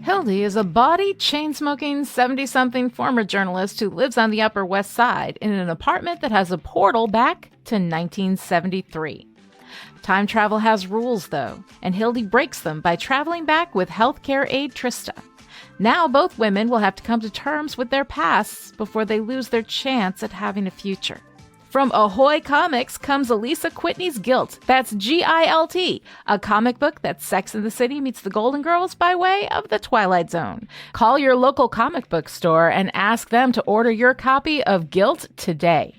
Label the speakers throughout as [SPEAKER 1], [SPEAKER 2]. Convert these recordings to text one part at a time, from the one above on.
[SPEAKER 1] Hildy is a bawdy, chain-smoking, 70-something former journalist who lives on the Upper West Side in an apartment that has a portal back to 1973. Time travel has rules, though, and Hildy breaks them by traveling back with healthcare aide Trista. Now both women will have to come to terms with their pasts before they lose their chance at having a future. From Ahoy Comics comes Alisa Whitney's Guilt. That's Gilt, a comic book that's Sex and the City meets the Golden Girls by way of the Twilight Zone. Call your local comic book store and ask them to order your copy of Guilt today.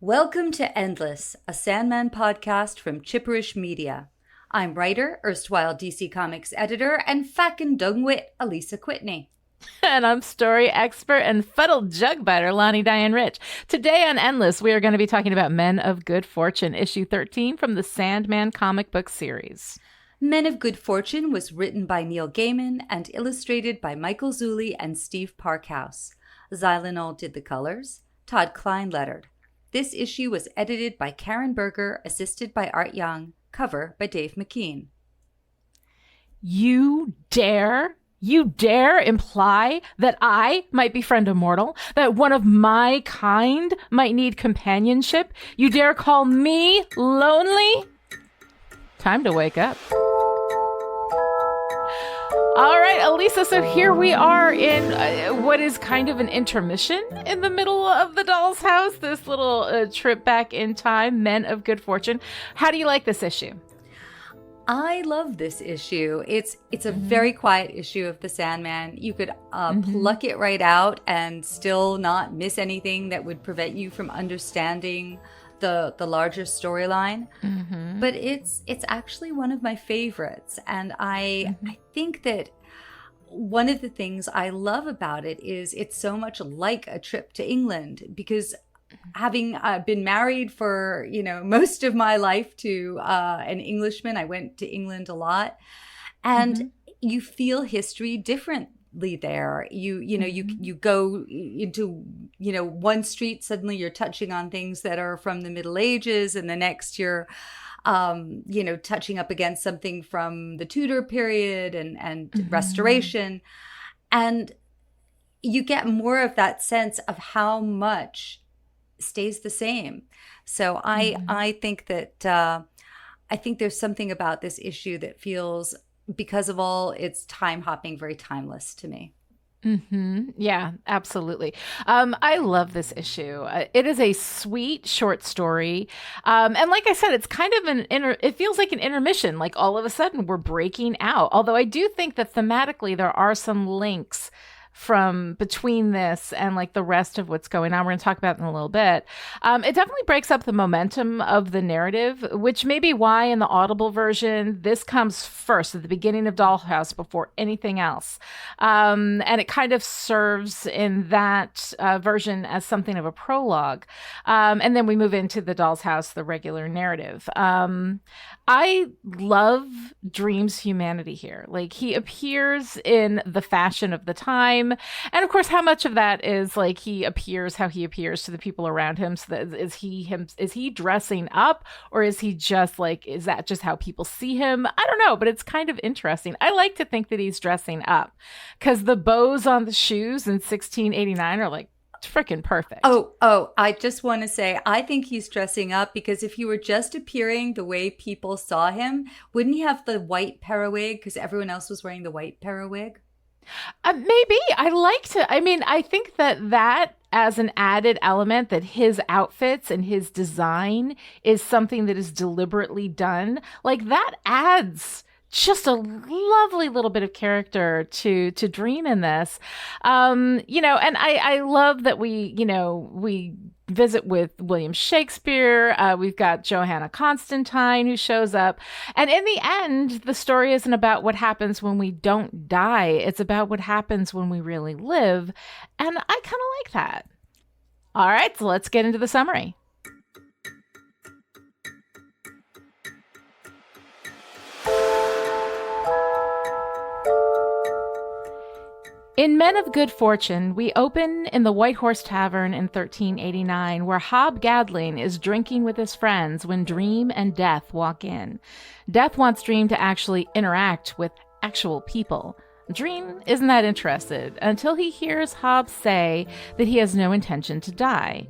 [SPEAKER 2] Welcome to Endless, a Sandman podcast from Chipperish Media. I'm writer, erstwhile DC Comics editor, and fackin' dungwit Alisa Whitney.
[SPEAKER 1] And I'm story expert and fuddled jugbiter, Lani Diane Rich. Today on Endless, we are going to be talking about Men of Good Fortune, issue 13 from the Sandman comic book series.
[SPEAKER 2] Men of Good Fortune was written by Neil Gaiman and illustrated by Michael Zulli and Steve Parkhouse. Zylinol did the colors. Todd Klein lettered. This issue was edited by Karen Berger, assisted by Art Young, cover by Dave McKean.
[SPEAKER 1] You dare imply that I might befriend a mortal, that one of my kind might need companionship? You dare call me lonely? Time to wake up. All right, Alisa, so here we are in what is kind of an intermission in the middle of the doll's house, this little trip back in time, Men of Good Fortune. How do you like this issue?
[SPEAKER 2] I love this issue. It's a very quiet issue of the Sandman. You could pluck it right out and still not miss anything that would prevent you from understanding the larger storyline. But it's actually one of my favorites, and I think that one of the things I love about it is it's so much like a trip to England, because having been married for, most of my life to an Englishman, I went to England a lot, and you feel history differently there. You go into, one street, suddenly you're touching on things that are from the Middle Ages, and the next you're touching up against something from the Tudor period and Restoration. And you get more of that sense of how much stays the same. So I think that I think there's something about this issue that feels, because of all its time hopping, very timeless to me.
[SPEAKER 1] Yeah, absolutely. I love this issue. It is a sweet short story. And like I said, it's kind of it feels like an intermission, like all of a sudden we're breaking out. Although I do think that thematically there are some links from between this and like the rest of what's going on. We're going to talk about it in a little bit. It definitely breaks up the momentum of the narrative, which may be why in the Audible version, this comes first at the beginning of Dollhouse before anything else. And it kind of serves in that version as something of a prologue. And then we move into the Doll's House, the regular narrative. I love Dream's humanity here. Like, he appears in the fashion of the time. And of course, how much of that is like he appears how he appears to the people around him? So that is he dressing up, or is he just like, is that just how people see him? I don't know, but it's kind of interesting. I like to think that he's dressing up because the bows on the shoes in 1689 are like freaking perfect.
[SPEAKER 2] Oh, I just want to say, I think he's dressing up because if he were just appearing the way people saw him, wouldn't he have the white periwig because everyone else was wearing the white periwig?
[SPEAKER 1] Maybe. I think that as an added element, that his outfits and his design is something that is deliberately done, like that adds just a lovely little bit of character to Dream in this. And I love that we visit with William Shakespeare. We've got Johanna Constantine who shows up. And in the end, the story isn't about what happens when we don't die. It's about what happens when we really live. And I kind of like that. All right, so let's get into the summary. In Men of Good Fortune, we open in the White Horse Tavern in 1389, where Hob Gadling is drinking with his friends when Dream and Death walk in. Death wants Dream to actually interact with actual people. Dream isn't that interested until he hears Hob say that he has no intention to die.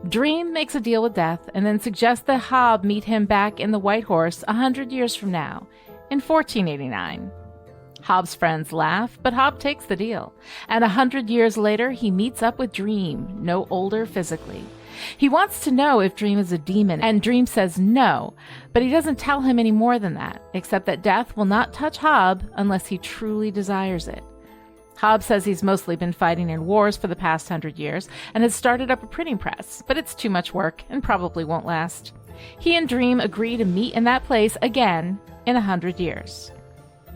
[SPEAKER 1] Dream makes a deal with Death and then suggests that Hob meet him back in the White Horse 100 years from now, in 1489. Hob's friends laugh, but Hob takes the deal. And 100 years later, he meets up with Dream, no older physically. He wants to know if Dream is a demon, and Dream says no, but he doesn't tell him any more than that, except that Death will not touch Hob unless he truly desires it. Hob says he's mostly been fighting in wars for the past 100 years and has started up a printing press, but it's too much work and probably won't last. He and Dream agree to meet in that place again in 100 years.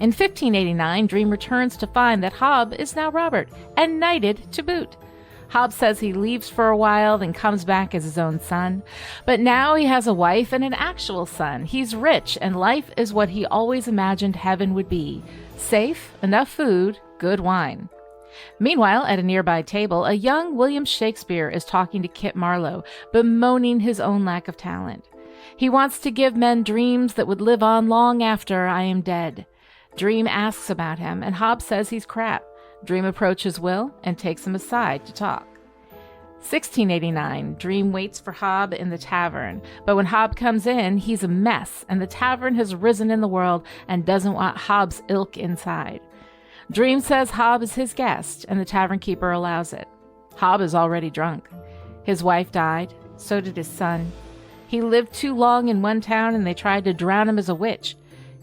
[SPEAKER 1] In 1589, Dream returns to find that Hob is now Robert, and knighted to boot. Hob says he leaves for a while, then comes back as his own son. But now he has a wife and an actual son. He's rich, and life is what he always imagined heaven would be. Safe, enough food, good wine. Meanwhile, at a nearby table, a young William Shakespeare is talking to Kit Marlowe, bemoaning his own lack of talent. He wants to give men dreams that would live on long after I am dead. Dream asks about him, and Hob says he's crap. Dream approaches Will and takes him aside to talk. 1689, Dream waits for Hob in the tavern, but when Hob comes in, he's a mess, and the tavern has risen in the world and doesn't want Hob's ilk inside. Dream says Hob is his guest, and the tavern keeper allows it. Hob is already drunk. His wife died, so did his son. He lived too long in one town, and they tried to drown him as a witch.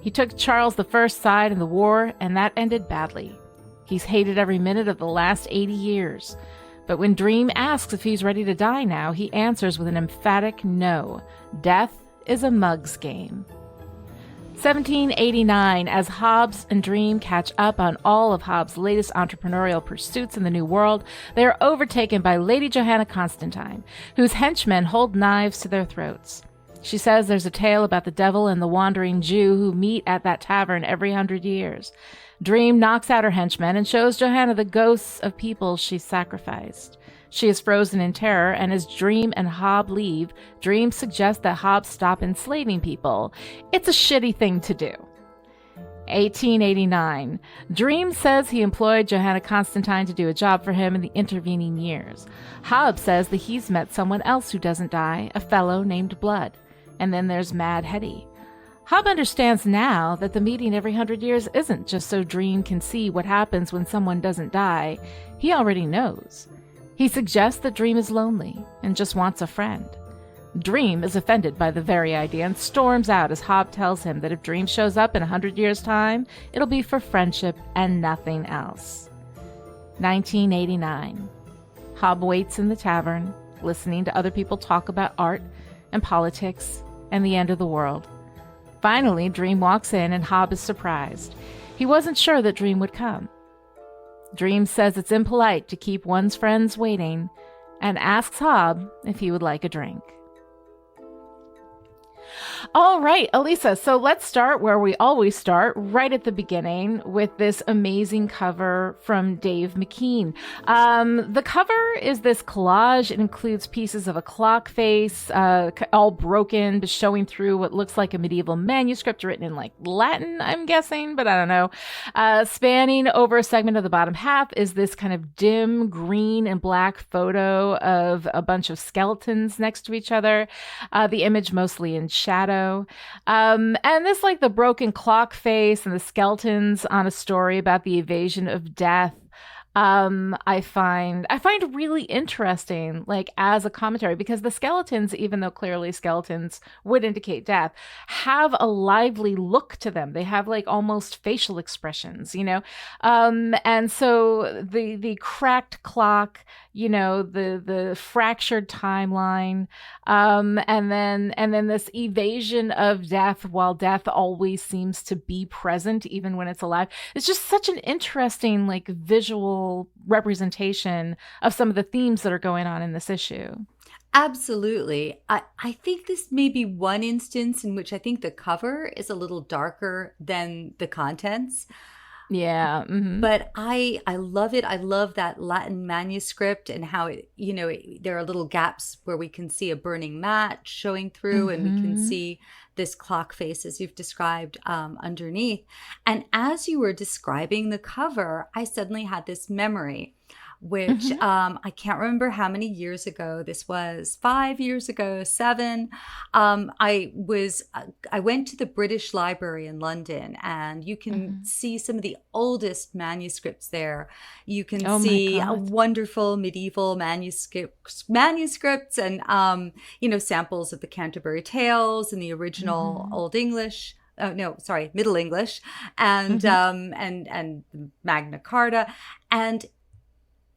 [SPEAKER 1] He took Charles I's side in the war, and that ended badly. He's hated every minute of the last 80 years. But when Dream asks if he's ready to die now, he answers with an emphatic no. Death is a mug's game. 1789, as Hobbs and Dream catch up on all of Hobbs' latest entrepreneurial pursuits in the New World, they are overtaken by Lady Johanna Constantine, whose henchmen hold knives to their throats. She says there's a tale about the devil and the wandering Jew who meet at that tavern every 100 years. Dream knocks out her henchmen and shows Johanna the ghosts of people she sacrificed. She is frozen in terror, and as Dream and Hob leave, Dream suggests that Hob stop enslaving people. It's a shitty thing to do. 1889. Dream says he employed Johanna Constantine to do a job for him in the intervening years. Hob says that he's met someone else who doesn't die, a fellow named Blood. And then there's Mad Hetty. Hob understands now that the meeting every 100 years isn't just so Dream can see what happens when someone doesn't die. He already knows. He suggests that Dream is lonely and just wants a friend. Dream is offended by the very idea and storms out as Hob tells him that if Dream shows up in 100 years' time, it'll be for friendship and nothing else. 1989. Hob waits in the tavern, listening to other people talk about art and politics and the end of the world. Finally, Dream walks in and Hob is surprised. He wasn't sure that Dream would come. Dream says it's impolite to keep one's friends waiting and asks Hob if he would like a drink. All right, Alisa, so let's start where we always start, right at the beginning, with this amazing cover from Dave McKean. The cover is this collage. It includes pieces of a clock face, all broken, but showing through what looks like a medieval manuscript written in like Latin, I'm guessing, but I don't know. Spanning over a segment of the bottom half is this kind of dim green and black photo of a bunch of skeletons next to each other, the image mostly in shadow. And this, like the broken clock face and the skeletons on a story about the evasion of death, I find really interesting, like as a commentary, because the skeletons, even though clearly skeletons would indicate death, have a lively look to them. They have like almost facial expressions, you know? And so the cracked clock, you know, the fractured timeline, and then this evasion of death while death always seems to be present even when it's alive. It's just such an interesting like visual representation of some of the themes that are going on in this issue.
[SPEAKER 2] Absolutely. I think this may be one instance in which I think the cover is a little darker than the contents.
[SPEAKER 1] Yeah.
[SPEAKER 2] But I love it. I love that Latin manuscript and how there are little gaps where we can see a burning match showing through, and we can see this clock face as you've described underneath. And as you were describing the cover, I suddenly had this memory, which I can't remember how many years ago this was, 5 years ago, 7. I went to the British Library in London, and you can see some of the oldest manuscripts there. You can see a wonderful medieval manuscripts and samples of the Canterbury Tales and the original Old English. Oh no, sorry, Middle English, and Magna Carta, and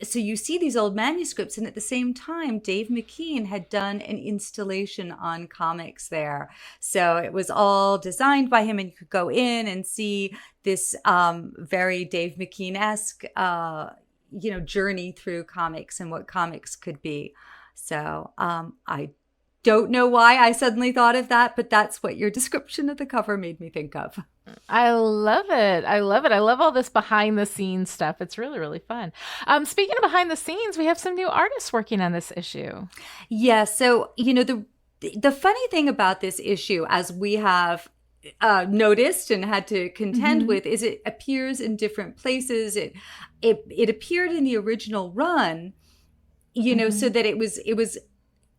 [SPEAKER 2] so you see these old manuscripts, and at the same time, Dave McKean had done an installation on comics there. So it was all designed by him, and you could go in and see this very Dave McKean-esque, journey through comics and what comics could be. So I don't know why I suddenly thought of that, but that's what your description of the cover made me think of.
[SPEAKER 1] I love it. I love it. I love all this behind the scenes stuff. It's really, really fun. Speaking of behind the scenes, we have some new artists working on this issue.
[SPEAKER 2] Yeah. So, the funny thing about this issue, as we have noticed and had to contend with, is it appears in different places. It appeared in the original run, so that it was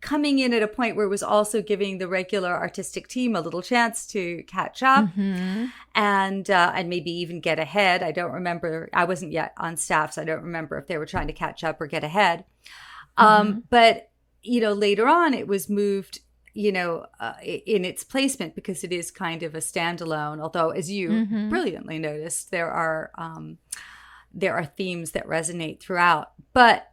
[SPEAKER 2] coming in at a point where it was also giving the regular artistic team a little chance to catch up and maybe even get ahead. I don't remember. I wasn't yet on staff, so I don't remember if they were trying to catch up or get ahead. But, later on it was moved, in its placement, because it is kind of a standalone. Although, as you brilliantly noticed, there are themes that resonate throughout. But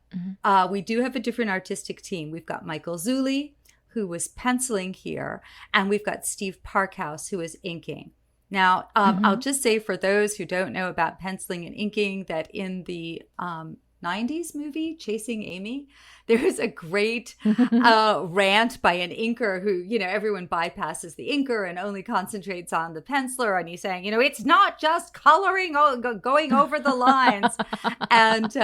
[SPEAKER 2] we do have a different artistic team. We've got Michael Zulli, who was penciling here, and we've got Steve Parkhouse, who is inking. Now, I'll just say for those who don't know about penciling and inking, that in the 90s movie, Chasing Amy, there's a great rant by an inker who, everyone bypasses the inker and only concentrates on the penciler. And he's saying, it's not just coloring, going over the lines. And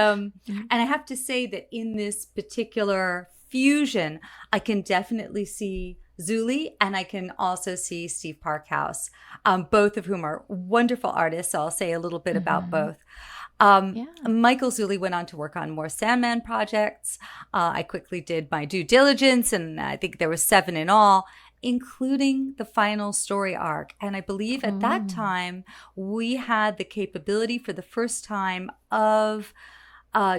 [SPEAKER 2] I have to say that in this particular fusion, I can definitely see Zulli, and I can also see Steve Parkhouse, both of whom are wonderful artists. So I'll say a little bit about both. Michael Zulli went on to work on more Sandman projects. I quickly did my due diligence, and I think there were 7 in all, including the final story arc. And I believe at that time, we had the capability for the first time of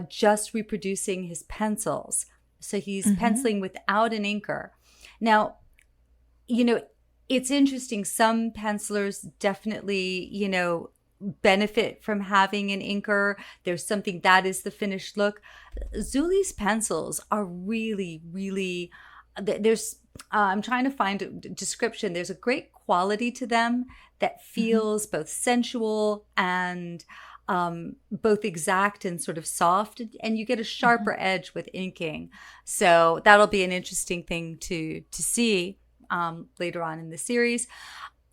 [SPEAKER 2] just reproducing his pencils. So he's penciling without an inker. Now, it's interesting. Some pencilers definitely, benefit from having an inker. There's something that is the finished look. Zulli's pencils are really, really, I'm trying to find a description. There's a great quality to them that feels both sensual and both exact and sort of soft, and you get a sharper edge with inking. So that'll be an interesting thing to see later on in the series.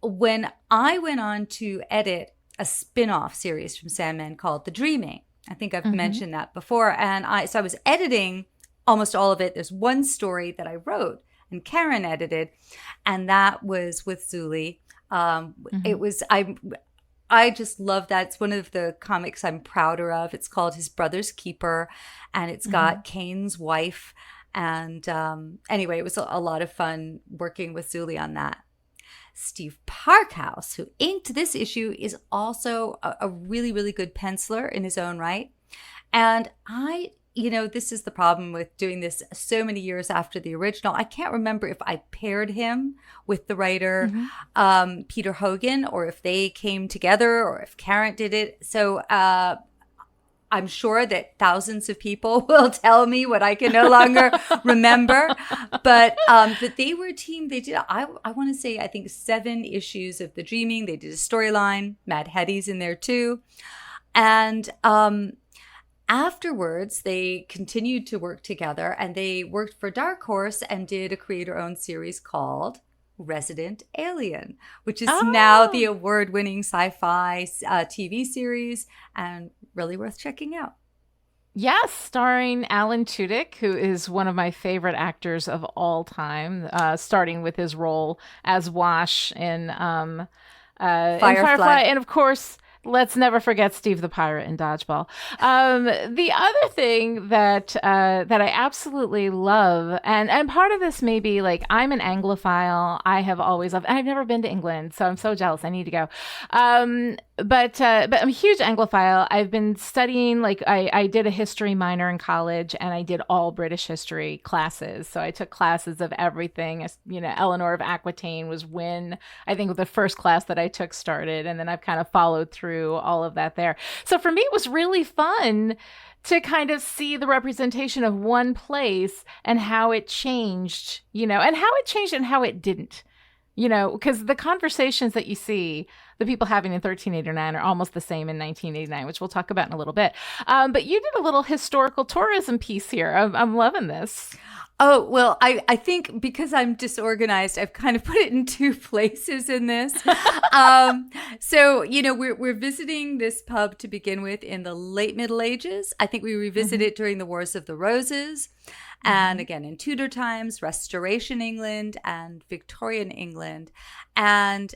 [SPEAKER 2] When I went on to edit a spin-off series from Sandman called The Dreaming, I think I've mentioned that before, and I was editing almost all of it. There's one story that I wrote and Karen edited, and that was with Zulli. It was I just love that. It's one of the comics I'm prouder of. It's called His Brother's Keeper, and it's got Kane's wife. And anyway, it was a lot of fun working with Zulli on that. Steve Parkhouse, who inked this issue, is also a really, really good penciler in his own right. And this is the problem with doing this so many years after the original. I can't remember if I paired him with the writer Peter Hogan, or if they came together, or if Karen did it. So I'm sure that thousands of people will tell me what I can no longer remember. But that they were a team. They did, I want to say, I think 7 issues of The Dreaming. They did a storyline. Mad Hetty's in there too. And afterwards, they continued to work together, and they worked for Dark Horse and did a creator-owned series called Resident Alien, which is now the
[SPEAKER 1] Oh.
[SPEAKER 2] award-winning sci-fi TV series and really worth checking out.
[SPEAKER 1] Yes, starring Alan Tudyk, who is one of my favorite actors of all time, starting with his role as Wash in
[SPEAKER 2] Firefly.
[SPEAKER 1] Firefly, and of course, let's never forget Steve the Pirate in Dodgeball. The other thing that I absolutely love, and part of this may be like I'm an Anglophile. I have always loved. I've never been to England, so I'm so jealous. I need to go. But I'm a huge Anglophile. I've been studying, like, I did a history minor in college, and I did all British history classes. So I took classes of everything. You know, Eleanor of Aquitaine was when I think the first class that I took started, and then I've kind of followed through all of that there. So for me, it was really fun to kind of see the representation of one place and how it changed, you know, and how it changed and how it didn't. You know, because the conversations that you see the people having in 1389 are almost the same in 1989, which we'll talk about in a little bit. But you did a little historical tourism piece here. I'm loving this.
[SPEAKER 2] Oh, well, I think because I'm disorganized, I've kind of put it in two places in this. So, you know, we're visiting this pub to begin with in the late Middle Ages. I think we revisit it during the Wars of the Roses. And again, in Tudor times, Restoration England and Victorian England. And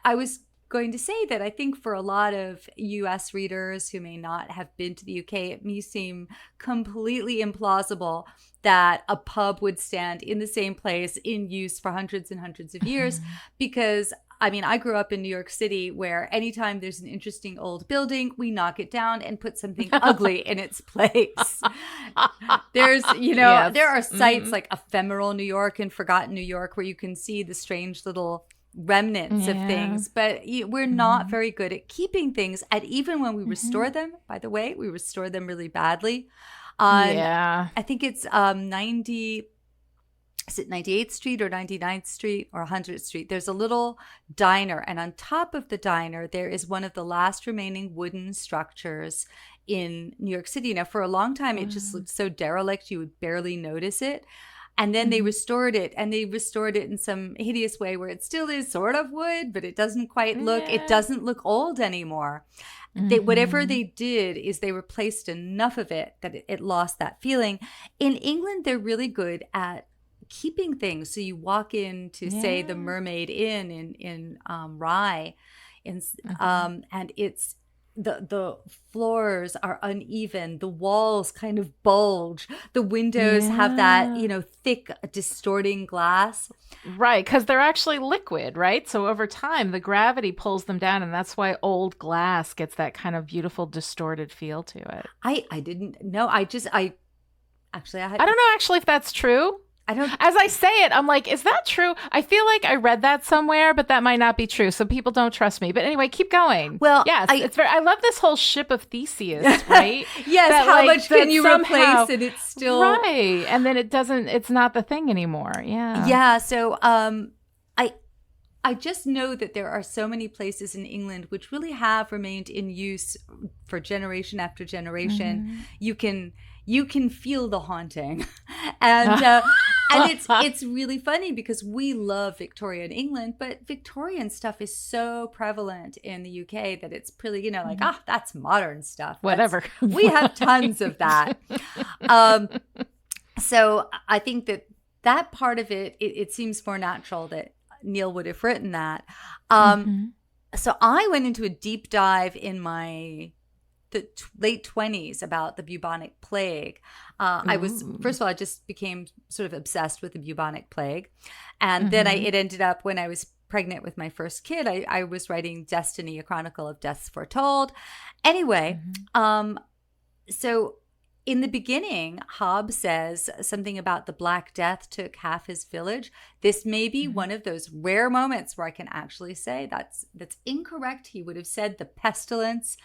[SPEAKER 2] I was going to say that I think for a lot of US readers who may not have been to the UK, it may seem completely implausible that a pub would stand in the same place in use for hundreds and hundreds of years because I mean, I grew up in New York City where anytime there's an interesting old building, we knock it down and put something ugly in its place. There's, you know,
[SPEAKER 1] Yes.
[SPEAKER 2] there are sites like Ephemeral New York and Forgotten New York where you can see the strange little remnants of things, but we're not very good at keeping things. And even when we restore them, by the way, we restore them really badly. I think it's 98th Street or 99th Street or 100th Street. There's a little diner, and on top of the diner, there is one of the last remaining wooden structures in New York City. Now, for a long time, it just looked so derelict, you would barely notice it. And then they restored it, and they restored it in some hideous way where it still is sort of wood, but it doesn't quite look, it doesn't look old anymore. Whatever they did is they replaced enough of it that it lost that feeling. In England, they're really good at keeping things. So you walk into, say, the Mermaid Inn in Rye, and it's the floors are uneven, the walls kind of bulge, the windows have that, you know, thick distorting glass.
[SPEAKER 1] Right, because they're actually liquid, right? So over time, the gravity pulls them down, and that's why old glass gets that kind of beautiful distorted feel to it.
[SPEAKER 2] I didn't know. I don't
[SPEAKER 1] know actually if that's true. As I say it, I'm like, is that true? I feel like I read that somewhere, but that might not be true. So people don't trust me. But anyway, keep going.
[SPEAKER 2] Well,
[SPEAKER 1] yes, I love this whole ship of Theseus, right?
[SPEAKER 2] Yes,
[SPEAKER 1] that,
[SPEAKER 2] how
[SPEAKER 1] like,
[SPEAKER 2] much can you replace and it's still
[SPEAKER 1] right, and then it's not the thing anymore. Yeah,
[SPEAKER 2] yeah. So I just know that there are so many places in England which really have remained in use for generation after generation. You can feel the haunting, and it's really funny because we love Victorian England, but Victorian stuff is so prevalent in the UK that it's pretty, you know, like that's modern stuff.
[SPEAKER 1] Whatever.
[SPEAKER 2] We have tons of that. So I think that part of it seems more natural that Neil would have written that. So I went into a deep dive in my late 20s about the bubonic plague. I was, first of all, I just became sort of obsessed with the bubonic plague. And then it ended up when I was pregnant with my first kid, I was writing Destiny, a Chronicle of Deaths Foretold. Anyway, so in the beginning, Hobbes says something about the Black Death took half his village. This may be one of those rare moments where I can actually say that's incorrect. He would have said the pestilence,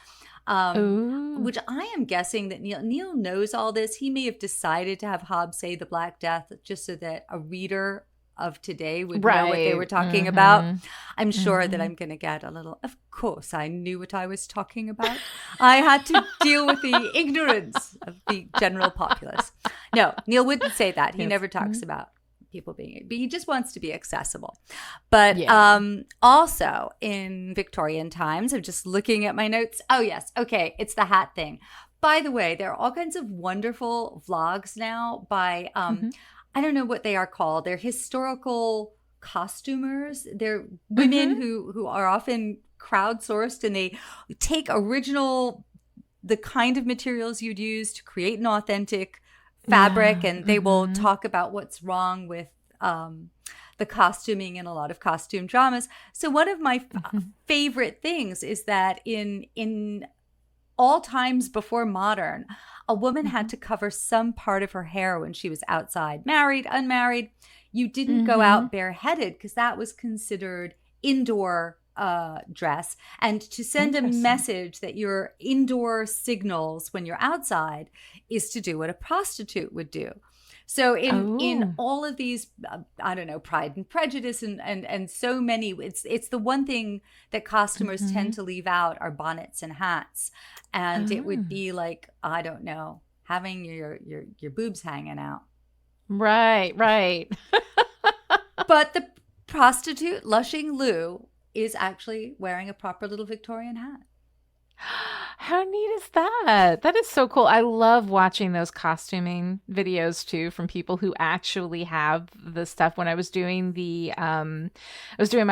[SPEAKER 2] which I am guessing that Neil knows all this. He may have decided to have Hobbes say the Black Death just so that a reader of today would know what they were talking about. I'm sure that I'm going to get a little, of course, I knew what I was talking about. I had to deal with the ignorance of the general populace. No, Neil wouldn't say that. He never talks about people being, but he just wants to be accessible. But also in Victorian times, I'm just looking at my notes. Oh yes, okay, it's the hat thing. By the way, there are all kinds of wonderful vlogs now by I don't know what they are called. They're historical costumers. They're women who are often crowdsourced, and they take the kind of materials you'd use to create an authentic fabric, and they will talk about what's wrong with the costuming in a lot of costume dramas. So one of my favorite things is that in all times before modern, a woman had to cover some part of her hair when she was outside, married, unmarried. You didn't go out bareheaded because that was considered indoor dress. And to send a message that your indoor signals when you're outside is to do what a prostitute would do. So in all of these, I don't know, Pride and Prejudice and so many, it's the one thing that costumers tend to leave out are bonnets and hats. And it would be like, I don't know, having your boobs hanging out.
[SPEAKER 1] Right.
[SPEAKER 2] But the prostitute, Lushing Lou, is actually wearing a proper little Victorian hat.
[SPEAKER 1] How neat is that? That is so cool. I love watching those costuming videos too from people who actually have the stuff. When I was doing my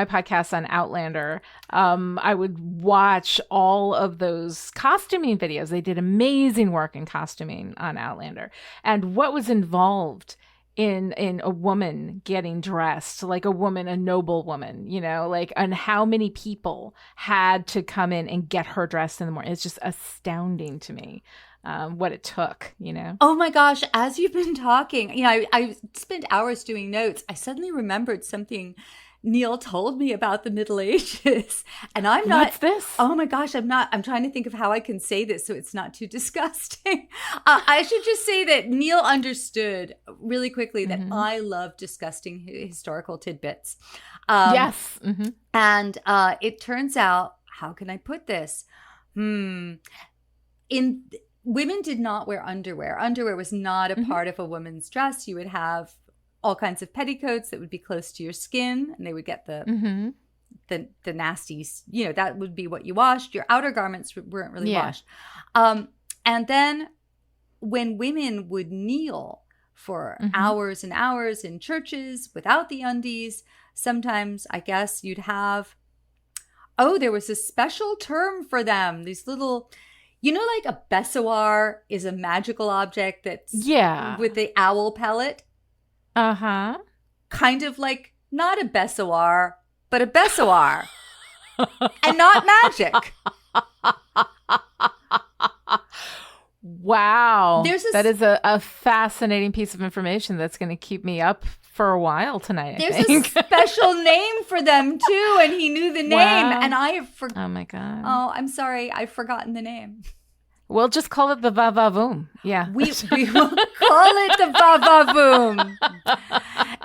[SPEAKER 1] podcast on Outlander, I would watch all of those costuming videos. They did amazing work in costuming on Outlander, and what was involved in a woman getting dressed, like a noble woman, and how many people had to come in and get her dressed in the morning. It's just astounding to me what it took,
[SPEAKER 2] Oh my gosh, as you've been talking, I spent hours doing notes. I suddenly remembered something Neil told me about the Middle Ages, and I'm not.
[SPEAKER 1] What's this?
[SPEAKER 2] Oh my gosh, I'm not. I'm trying to think of how I can say this so it's not too disgusting. I should just say that Neil understood really quickly that I love disgusting historical tidbits.
[SPEAKER 1] Yes,
[SPEAKER 2] and it turns out, how can I put this? Women did not wear underwear. Underwear was not a part of a woman's dress. You would have all kinds of petticoats that would be close to your skin, and they would get the nasty, that would be what you washed. Your outer garments weren't really washed. And then when women would kneel for hours and hours in churches without the undies, sometimes I guess you'd have, there was a special term for them. These little, like a bessoir is a magical object that's with the owl pellet. Kind of like not a bessoir, but a bessoir. And not magic.
[SPEAKER 1] Wow. That is a fascinating piece of information that's going to keep me up for a while tonight, I think.
[SPEAKER 2] There's a special name for them too, and he knew the name.
[SPEAKER 1] Wow.
[SPEAKER 2] And I have forgotten.
[SPEAKER 1] Oh my God.
[SPEAKER 2] Oh, I'm sorry. I've forgotten the name.
[SPEAKER 1] We'll just call it the va-va-voom. Yeah.
[SPEAKER 2] We will call it the va-va-voom.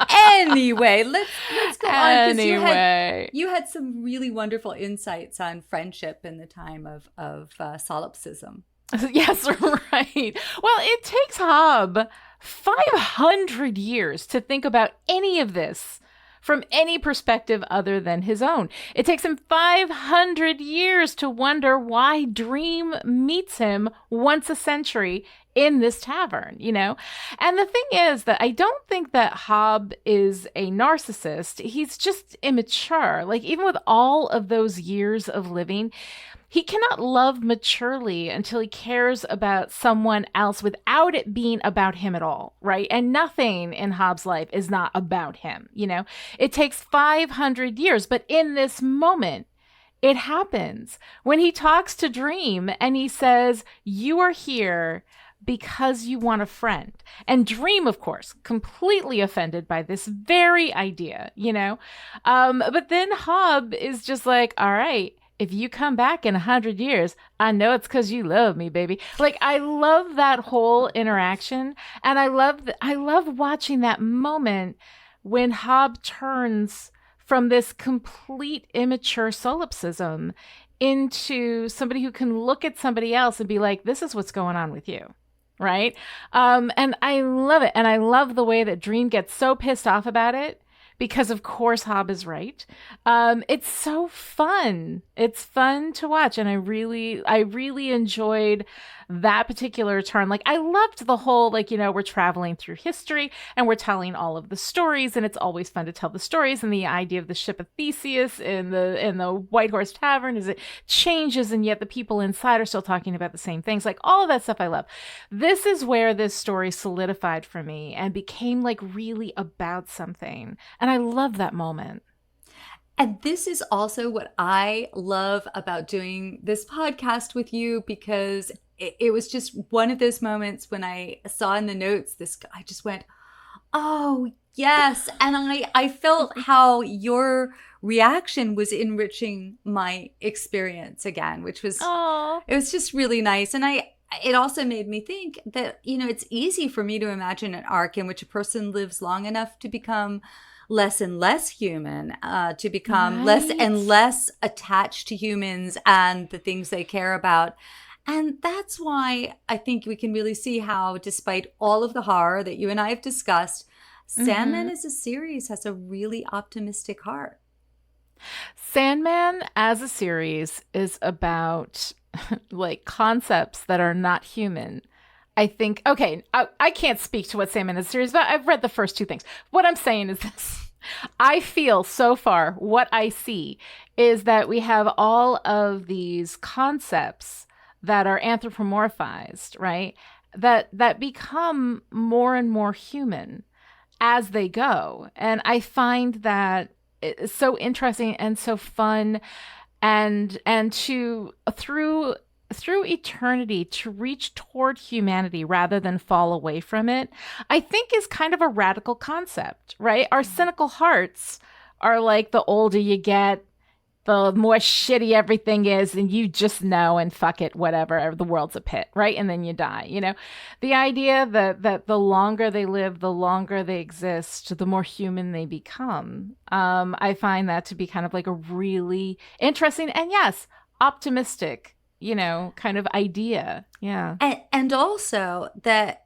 [SPEAKER 2] Anyway, let's go on. Because you had some really wonderful insights on friendship in the time of solipsism.
[SPEAKER 1] Yes, right. Well, it takes Hob 500 years to think about any of this from any perspective other than his own. It takes him 500 years to wonder why Dream meets him once a century in this tavern, And the thing is that I don't think that Hob is a narcissist. He's just immature. Like, even with all of those years of living, he cannot love maturely until he cares about someone else without it being about him at all, right? And nothing in Hobbs' life is not about him, It takes 500 years, but in this moment, it happens. When he talks to Dream and he says, "You are here because you want a friend." And Dream, of course, completely offended by this very idea, But then Hob is just like, "All right, if you come back in 100 years, I know it's because you love me, baby." Like, I love that whole interaction. And I love watching that moment when Hob turns from this complete immature solipsism into somebody who can look at somebody else and be like, "This is what's going on with you." right? And I love it. And I love the way that Dream gets so pissed off about it because, of course, Hob is right. It's so fun. It's fun to watch. And I really enjoyed that particular turn. Like, I loved the whole, like, we're traveling through history and we're telling all of the stories, and it's always fun to tell the stories. And the idea of the ship of Theseus in the White Horse Tavern is it changes, and yet the people inside are still talking about the same things. Like, all of that stuff I love. This is where this story solidified for me and became like really about something. And I love that moment.
[SPEAKER 2] And this is also what I love about doing this podcast with you, because it was just one of those moments when I saw in the notes this, I just went, oh, yes. And I felt how your reaction was enriching my experience again, which was, it was just really nice. And it also made me think that, it's easy for me to imagine an arc in which a person lives long enough to become less and less human, to become less and less attached to humans and the things they care about. And that's why I think we can really see how, despite all of the horror that you and I have discussed, Sandman as a series has a really optimistic heart.
[SPEAKER 1] Sandman as a series is about like concepts that are not human. I think, okay, I can't speak to what Sandman is a series, but I've read the first two things. What I'm saying is this. I feel so far what I see is that we have all of these concepts that are anthropomorphized, right? That become more and more human as they go. And I find that it's so interesting and so fun, and to through eternity to reach toward humanity rather than fall away from it, I think is kind of a radical concept, right? Our cynical hearts are like, the older you get, the more shitty everything is, and you just know, and fuck it, whatever, the world's a pit, right? And then you die, The idea that the longer they live, the longer they exist, the more human they become. I find that to be kind of like a really interesting and, yes, optimistic kind of idea. Yeah.
[SPEAKER 2] And also that,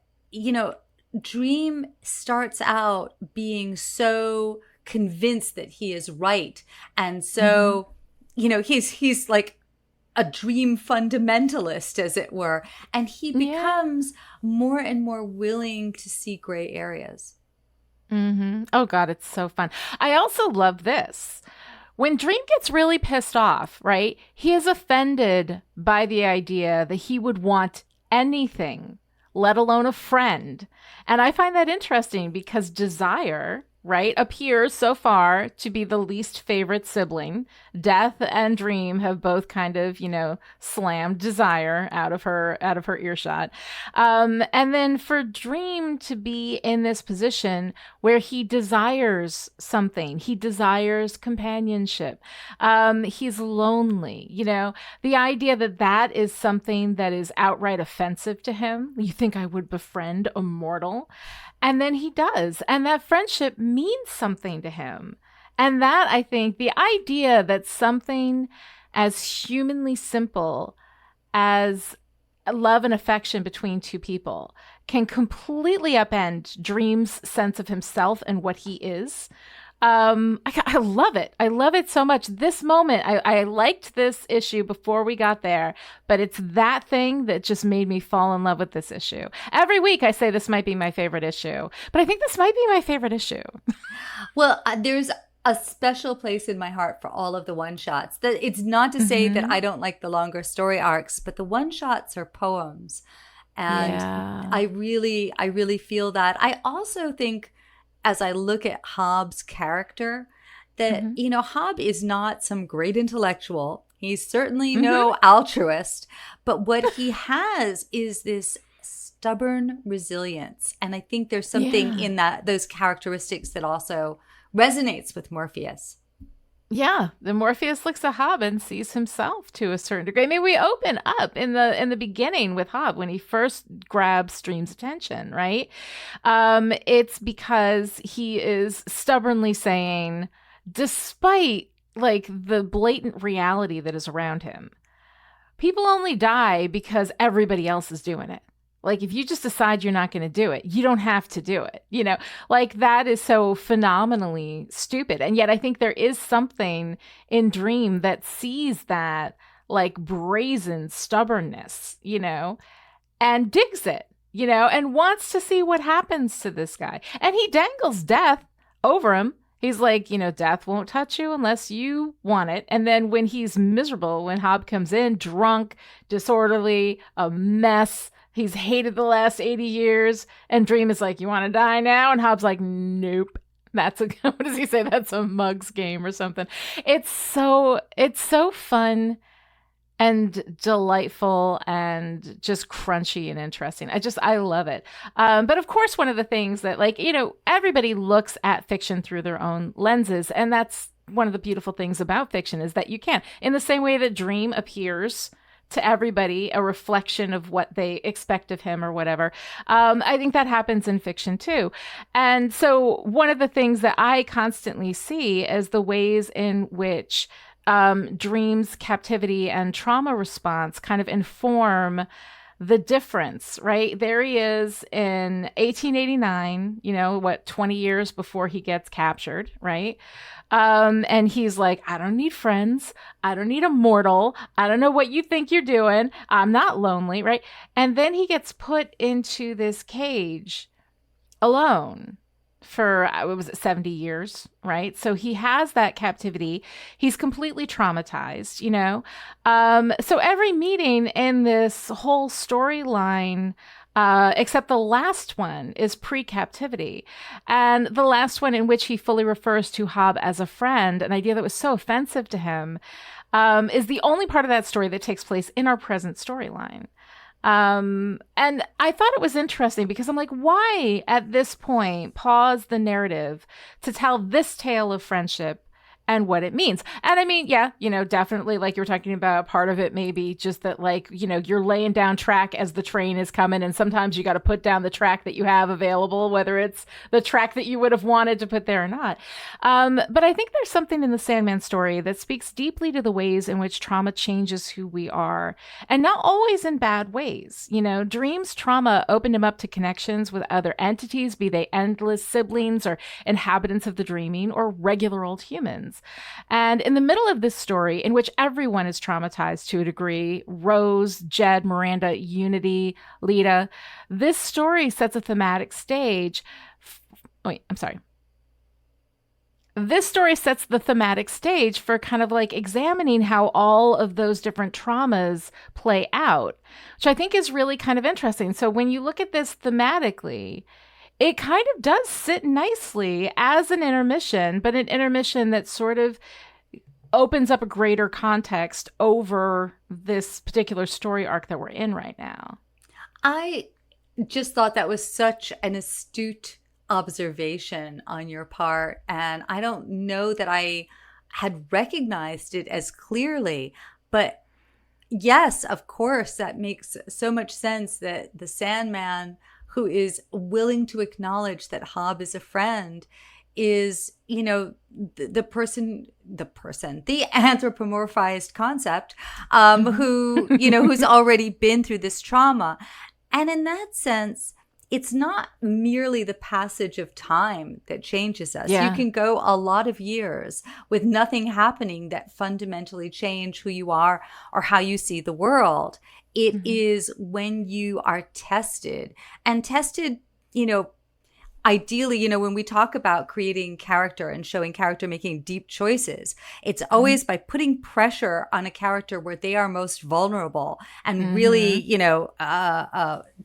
[SPEAKER 2] Dream starts out being so convinced that he is right. And so, he's like a dream fundamentalist, as it were. And he becomes more and more willing to see gray areas.
[SPEAKER 1] Oh, God, it's so fun. I also love this. When Dream gets really pissed off, right, he is offended by the idea that he would want anything, let alone a friend. And I find that interesting because Desire, right, appears so far to be the least favorite sibling. Death and Dream have both kind of, slammed Desire out of her earshot. And then for Dream to be in this position where he desires something, he desires companionship. He's lonely, the idea that is something that is outright offensive to him. You think I would befriend a mortal? And then he does. And that friendship means something to him. And that, I think, the idea that something as humanly simple as love and affection between two people can completely upend Dream's sense of himself and what he is. I love it. I love it so much. This moment, I liked this issue before we got there, but it's that thing that just made me fall in love with this issue. Every week I say this might be my favorite issue, but I think this might be my favorite issue.
[SPEAKER 2] Well, there's a special place in my heart for all of the one-shots. That it's not to say that I don't like the longer story arcs, but the one-shots are poems. And I really feel that. I also think, as I look at Hobbs' character, that, Hobb is not some great intellectual. He's certainly no altruist, but what he has is this stubborn resilience. And I think there's something in those characteristics that also resonates with Morpheus.
[SPEAKER 1] Yeah, the Morpheus looks at Hobb and sees himself to a certain degree. I mean, we open up in the beginning with Hobb when he first grabs Dream's attention, right? It's because he is stubbornly saying, despite like the blatant reality that is around him, people only die because everybody else is doing it. Like, if you just decide you're not going to do it, you don't have to do it. Like, that is so phenomenally stupid. And yet I think there is something in Dream that sees that like brazen stubbornness, and digs it, and wants to see what happens to this guy. And he dangles death over him. He's like, death won't touch you unless you want it. And then when he's miserable, when Hob comes in, drunk, disorderly, a mess, he's hated the last 80 years. And Dream is like, you want to die now? And Hob's like, nope. What does he say? That's a mug's game or something. It's so fun and delightful and just crunchy and interesting. I love it. But of course, one of the things that, like, everybody looks at fiction through their own lenses. And that's one of the beautiful things about fiction, is that you can, in the same way that Dream appears to everybody a reflection of what they expect of him or whatever. I think that happens in fiction too. And so one of the things that I constantly see is the ways in which Dream's captivity and trauma response kind of inform the difference, right? There he is in 1889, 20 years before he gets captured, right? And he's like, I don't need friends. I don't need a mortal. I don't know what you think you're doing. I'm not lonely, right? And then he gets put into this cage alone for, what was it, 70 years, right? So he has that captivity. He's completely traumatized, So every meeting in this whole storyline, except the last one, is pre-captivity. And the last one, in which he fully refers to Hob as a friend, an idea that was so offensive to him, is the only part of that story that takes place in our present storyline. And I thought it was interesting because I'm like, why at this point pause the narrative to tell this tale of friendship and what it means? And I mean, yeah, definitely, like you're talking about, part of it may be just that, like, you're laying down track as the train is coming, and sometimes you got to put down the track that you have available, whether it's the track that you would have wanted to put there or not. But I think there's something in the Sandman story that speaks deeply to the ways in which trauma changes who we are, and not always in bad ways. Dream's trauma opened him up to connections with other entities, be they endless siblings or inhabitants of the dreaming or regular old humans. And in the middle of this story, in which everyone is traumatized to a degree, Rose, Jed, Miranda, Unity, Lita, this story sets a thematic stage. This story sets the thematic stage for kind of like examining how all of those different traumas play out, which I think is really kind of interesting. So when you look at this thematically, it kind of does sit nicely as an intermission, but an intermission that sort of opens up a greater context over this particular story arc that we're in right now.
[SPEAKER 2] I just thought that was such an astute observation on your part, and I don't know that I had recognized it as clearly, but yes, of course, that makes so much sense, that the Sandman, who is willing to acknowledge that Hob is a friend, is, the anthropomorphized concept, who, who's already been through this trauma. And in that sense, it's not merely the passage of time that changes us.
[SPEAKER 1] Yeah.
[SPEAKER 2] You can go a lot of years with nothing happening that fundamentally change who you are or how you see the world. It is when you are tested, and tested, ideally, when we talk about creating character and showing character making deep choices, it's always by putting pressure on a character where they are most vulnerable and really,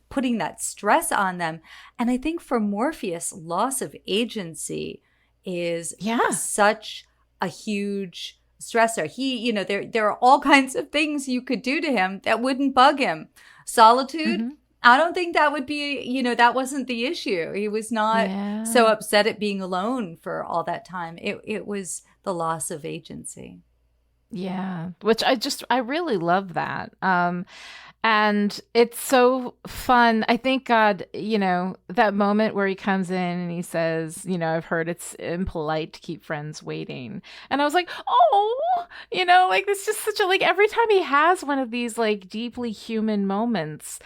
[SPEAKER 2] putting that stress on them. And I think for Morpheus, loss of agency is such a huge stressor. He, there are all kinds of things you could do to him that wouldn't bug him. Solitude, I don't think that would be, that wasn't the issue. He was not so upset at being alone for all that time. It was the loss of agency.
[SPEAKER 1] Yeah, which I really love that. And it's so fun. I think God, that moment where he comes in and he says, I've heard it's impolite to keep friends waiting. And I was like, oh, like it's just such a, like, every time he has one of these like deeply human moments,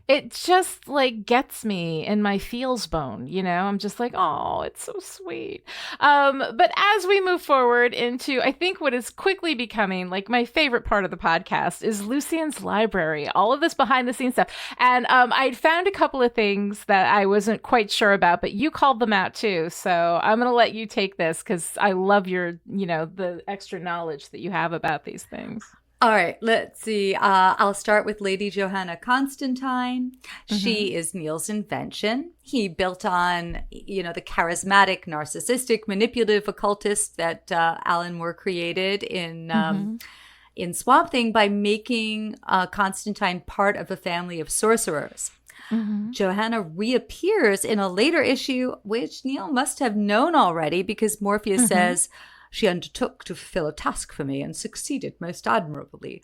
[SPEAKER 1] it just like gets me in my feels bone, I'm just like, oh, it's so sweet. But as we move forward into, I think what is quickly becoming like my favorite part of the podcast is Lucien's library, all of this behind the scenes stuff. And I'd found a couple of things that I wasn't quite sure about, but you called them out too. So I'm going to let you take this because I love your, the extra knowledge that you have about these things.
[SPEAKER 2] All right, let's see. I'll start with Lady Johanna Constantine. She is Neil's invention. He built on, the charismatic, narcissistic, manipulative occultist that Alan Moore created in Swamp Thing by making Constantine part of a family of sorcerers. Johanna reappears in a later issue, which Neil must have known already because Morpheus says, she undertook to fulfill a task for me and succeeded most admirably.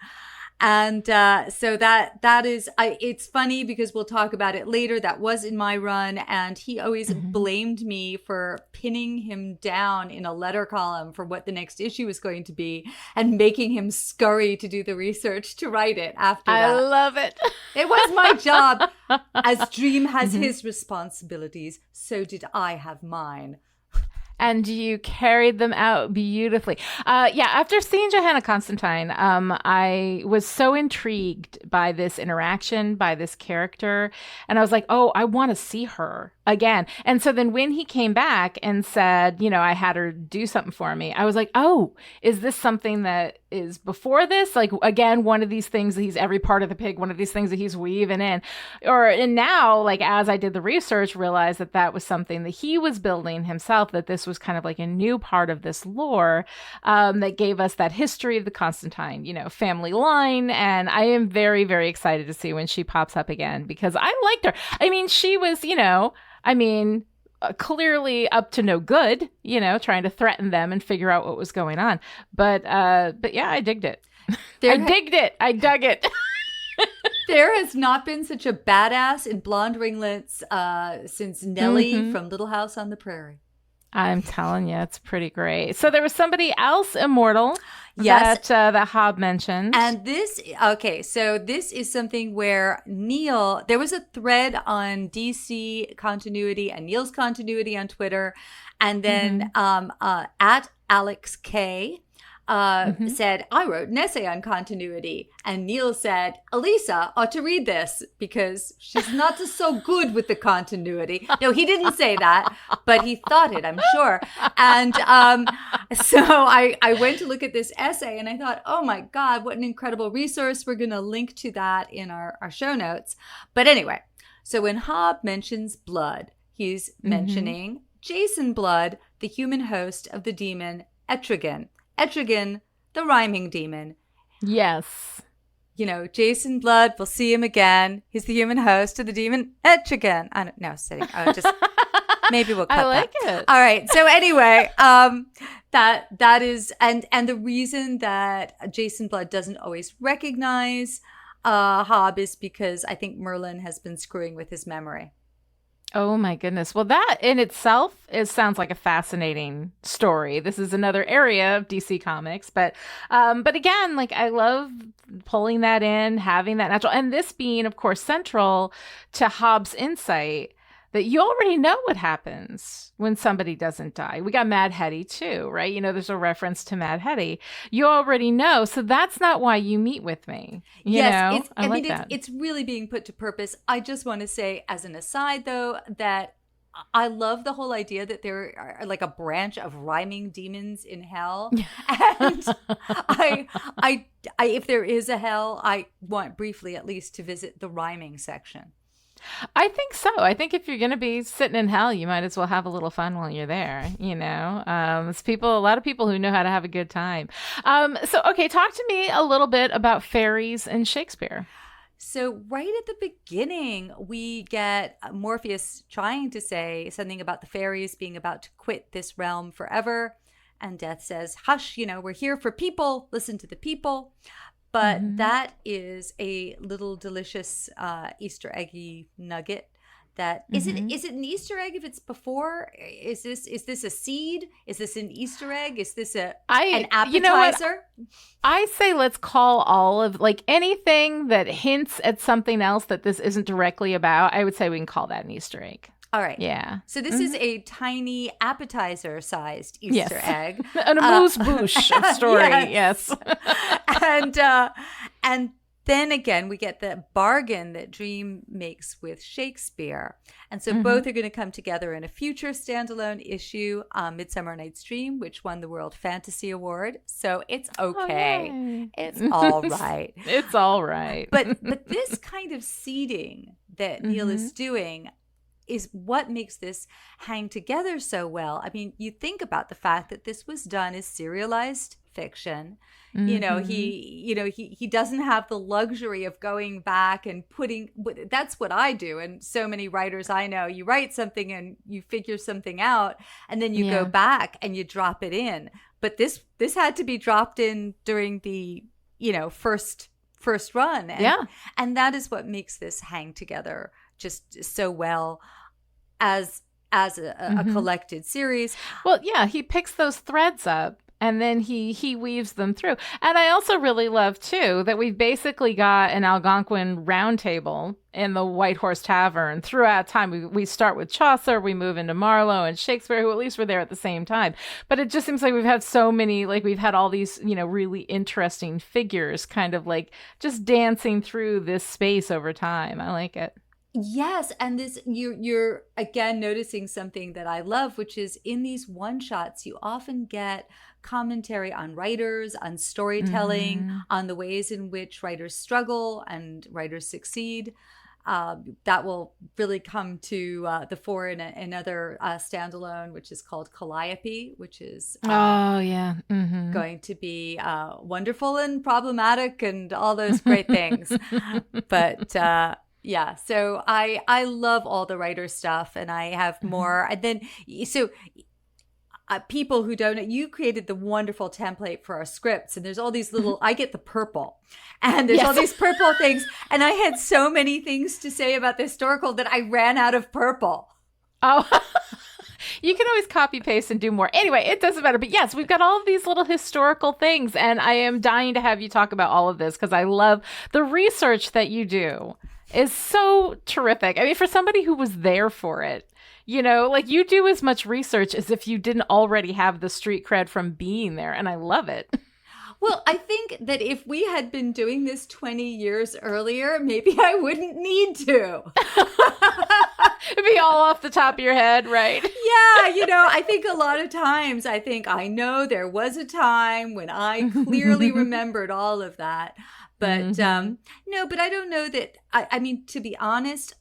[SPEAKER 2] And so that is, it's funny because we'll talk about it later. That was in my run. And he always blamed me for pinning him down in a letter column for what the next issue was going to be and making him scurry to do the research to write it after that.
[SPEAKER 1] I love it.
[SPEAKER 2] It was my job. As Dream has his responsibilities, so did I have mine.
[SPEAKER 1] And you carried them out beautifully. After seeing Johanna Constantine, I was so intrigued by this interaction, by this character. And I was like, oh, I want to see her again. And so then when he came back and said, I had her do something for me, I was like, oh, is this something that is before this? Like, again, one of these things that he's every part of the pig, one of these things that he's weaving in. And now, like, as I did the research, realized that was something that he was building himself, that this was kind of like a new part of this lore that gave us that history of the Constantine, family line. And I am very, very excited to see when she pops up again because I liked her. I mean, she was, clearly up to no good, trying to threaten them and figure out what was going on. But yeah, I digged it. I dug it.
[SPEAKER 2] There has not been such a badass in blonde ringlets since Nellie from Little House on the Prairie.
[SPEAKER 1] I'm telling you, it's pretty great. So there was somebody else immortal
[SPEAKER 2] yes.
[SPEAKER 1] that Hobb mentioned.
[SPEAKER 2] And this is something where Neil, there was a thread on DC continuity and Neil's continuity on Twitter. And then at Alex K said, I wrote an essay on continuity. And Neil said, Alisa ought to read this because she's not so good with the continuity. No, he didn't say that, but he thought it, I'm sure. And so I went to look at this essay and I thought, oh my God, what an incredible resource. We're going to link to that in our show notes. But anyway, so when Hobb mentions blood, he's mentioning Jason Blood, the human host of the demon Etrigan. Etrigan, the rhyming demon.
[SPEAKER 1] Yes.
[SPEAKER 2] Jason Blood, we'll see him again. He's the human host of the demon Etrigan. I don't know, maybe we'll cut that.
[SPEAKER 1] I like it.
[SPEAKER 2] All right. So anyway, that is, and the reason that Jason Blood doesn't always recognize Hobb is because I think Merlin has been screwing with his memory.
[SPEAKER 1] Oh my goodness. Well, that in itself sounds like a fascinating story. This is another area of DC Comics, but again, like I love pulling that in, having that natural, and this being, of course, central to Hobbs' insight that you already know what happens when somebody doesn't die. We got Mad Hetty too, right? There's a reference to Mad Hetty. You already know, so that's not why you meet with me.
[SPEAKER 2] Yes,
[SPEAKER 1] It's
[SPEAKER 2] really being put to purpose. I just want to say, as an aside, though, that I love the whole idea that there are like a branch of rhyming demons in hell, and I if there is a hell, I want briefly at least to visit the rhyming section.
[SPEAKER 1] I think so. I think if you're going to be sitting in hell, you might as well have a little fun while you're there. It's a lot of people who know how to have a good time. Okay, talk to me a little bit about fairies and Shakespeare.
[SPEAKER 2] So right at the beginning, we get Morpheus trying to say something about the fairies being about to quit this realm forever. And Death says, hush, we're here for people. Listen to the people. But that is a little delicious Easter eggy nugget. That is it an Easter egg if it's before? Is this a seed? Is this an Easter egg? Is this an appetizer?
[SPEAKER 1] You know what? I say let's call all of like anything that hints at something else that this isn't directly about. I would say we can call that an Easter egg.
[SPEAKER 2] All right.
[SPEAKER 1] Yeah.
[SPEAKER 2] So this is a tiny appetizer-sized Easter egg.
[SPEAKER 1] An amuse-bouche of story. Yes.
[SPEAKER 2] And then again, we get the bargain that Dream makes with Shakespeare. And so both are going to come together in a future standalone issue, Midsummer Night's Dream, which won the World Fantasy Award. So it's okay.
[SPEAKER 1] Oh,
[SPEAKER 2] it's all right.
[SPEAKER 1] It's all right.
[SPEAKER 2] But this kind of seeding that Neil is doing is what makes this hang together so well. I mean, you think about the fact that this was done as serialized fiction. You know, he doesn't have the luxury of going back and putting, that's what I do. And so many writers I know, you write something and you figure something out and then you go back and you drop it in. But this had to be dropped in during the, first run. And that is what makes this hang together just so well as a collected series.
[SPEAKER 1] Well, yeah, he picks those threads up and then he weaves them through. And I also really love, too, that we've basically got an Algonquin round table in the White Horse Tavern throughout time. We start with Chaucer, we move into Marlowe and Shakespeare, who at least were there at the same time. But it just seems like we've had so many, like we've had all these, really interesting figures kind of like just dancing through this space over time. I like it.
[SPEAKER 2] Yes, and this you're again noticing something that I love, which is in these one-shots, you often get commentary on writers, on storytelling, on the ways in which writers struggle and writers succeed. That will really come to the fore in another standalone, which is called Calliope, which is going to be wonderful and problematic and all those great things. But yeah, so I love all the writer stuff, and I have more. And then people who don't know, you created the wonderful template for our scripts, and there's all these little, I get the purple, and there's all these purple things, and I had so many things to say about the historical that I ran out of purple.
[SPEAKER 1] Oh, you can always copy paste and do more. Anyway, it doesn't matter. But yes, we've got all of these little historical things, and I am dying to have you talk about all of this because I love the research that you do. Is so terrific. I mean, for somebody who was there for it, like you do as much research as if you didn't already have the street cred from being there. And I love it.
[SPEAKER 2] Well, I think that if we had been doing this 20 years earlier, maybe I wouldn't need to.
[SPEAKER 1] It'd be all off the top of your head, right?
[SPEAKER 2] Yeah, I think a lot of times, I know there was a time when I clearly remembered all of that. But no, but I don't know that, I mean, to be honest,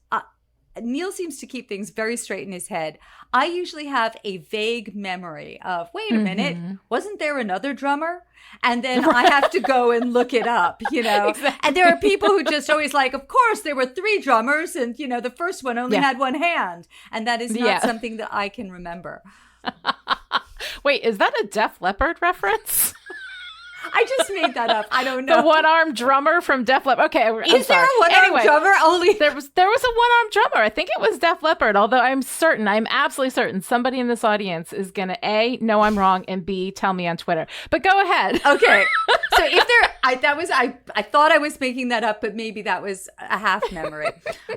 [SPEAKER 2] Neil seems to keep things very straight in his head. I usually have a vague memory of, wait a minute, wasn't there another drummer? And then I have to go and look it up, Exactly. And there are people who just always like, of course, there were 3 drummers and, the first one only had one hand. And that is not something that I can remember.
[SPEAKER 1] Wait, is that a Def Leppard reference?
[SPEAKER 2] I just made that up. I don't know.
[SPEAKER 1] The one-armed drummer from Def Leppard. Okay,
[SPEAKER 2] is there a one-armed drummer? Only
[SPEAKER 1] there was a one-armed drummer. I think it was Def Leppard. Although I'm absolutely certain, somebody in this audience is gonna A, know I'm wrong, and B, tell me on Twitter. But go ahead.
[SPEAKER 2] Okay. So if there, I thought I was making that up, but maybe that was a half memory.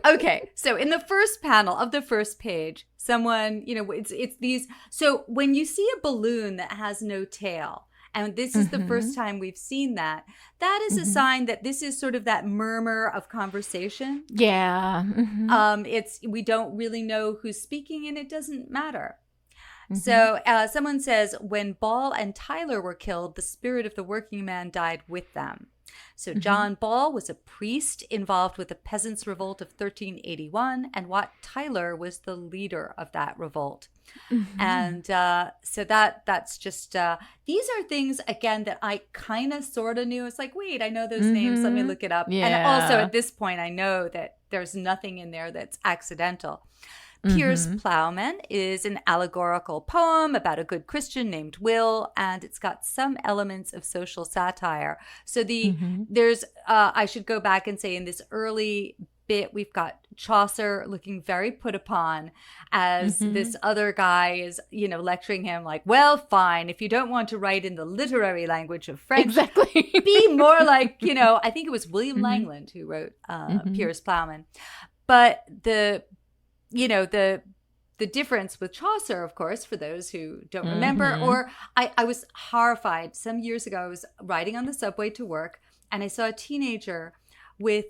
[SPEAKER 2] Okay. So in the first panel of the first page, someone, it's these. So when you see a balloon that has no tail. And this is the first time we've seen that. That is a sign that this is sort of that murmur of conversation.
[SPEAKER 1] Yeah.
[SPEAKER 2] We don't really know who's speaking, and it doesn't matter. So someone says, when Ball and Tyler were killed, the spirit of the working man died with them. So John Ball was a priest involved with the Peasants' Revolt of 1381, and Wat Tyler was the leader of that revolt. And so that's just, these are things, again, that I kind of sort of knew. It's like, wait, I know those names. Let me look it up.
[SPEAKER 1] Yeah.
[SPEAKER 2] And also at this point, I know that there's nothing in there that's accidental. Piers Plowman is an allegorical poem about a good Christian named Will, and it's got some elements of social satire. So there's I should go back and say in this early bit, we've got Chaucer looking very put upon as this other guy is, lecturing him like, well, fine, if you don't want to write in the literary language of French,
[SPEAKER 1] exactly,
[SPEAKER 2] be more like, I think it was William Langland who wrote Piers Plowman. But the difference with Chaucer, of course, for those who don't remember, or I was horrified. Some years ago, I was riding on the subway to work, and I saw a teenager with